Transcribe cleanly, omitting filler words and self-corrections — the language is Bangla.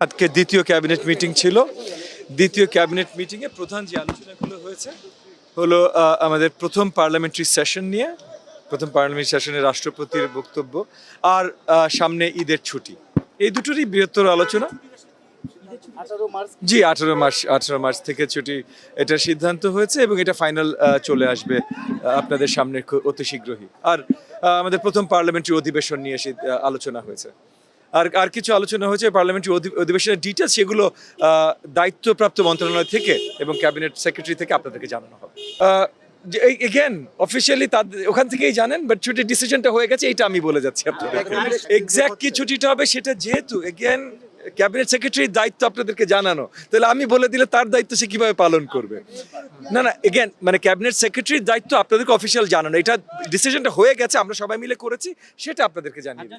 আজকে দ্বিতীয় ক্যাবিনেট মিটিং ছিল। দ্বিতীয় ক্যাবিনেট মিটিংয়ে প্রধান যে আলোচনাগুলো হয়েছে হলো আমাদের প্রথম পার্লামেন্টারি সেশন নিয়ে, প্রথম পার্লামেন্টারি সেশনে রাষ্ট্রপতির বক্তব্য আর সামনে ঈদের ছুটি, এই দুটোরই বৃহত্তর আলোচনা। জি, 18 মার্চ থেকে ছুটি, এটা সিদ্ধান্ত হয়েছে এবং এটা ফাইনাল চলে আসবে আপনাদের সামনে অতি শীঘ্রই। আর আমাদের প্রথম পার্লামেন্টারি অধিবেশন নিয়ে আলোচনা হয়েছে। আর কিছু আলোচনা হয়েছে পার্লামেন্টারি অধিবেশনের ডিটেলস, সেগুলো দায়িত্বপ্রাপ্ত মন্ত্রণালয় থেকে এবং ক্যাবিনেট সেক্রেটারি থেকে আপনাদেরকে জানানো হবে। এগেন অফিসিয়ালি ওখান থেকেই জানেন, বাট ছুটির ডিসিশনটা হয়ে গেছে, এইটা আমি বলে যাচ্ছি আপনাদেরকে। এক্স্যাক্ট কি ছুটিটা হবে সেটা যেহেতু এগেন ক্যাবিনেট সেক্রেটারির দায়িত্ব আপনাদেরকে জানানো, তাহলে আমি বলে দিলে তার দায়িত্ব সে কিভাবে পালন করবে? না, এগেন মানে ক্যাবিনেট সেক্রেটারির দায়িত্ব আপনাদেরকে অফিসিয়াল জানানো, এটা ডিসিশনটা হয়ে গেছে, আমরা সবাই মিলে করেছি, সেটা আপনাদেরকে জানিয়ে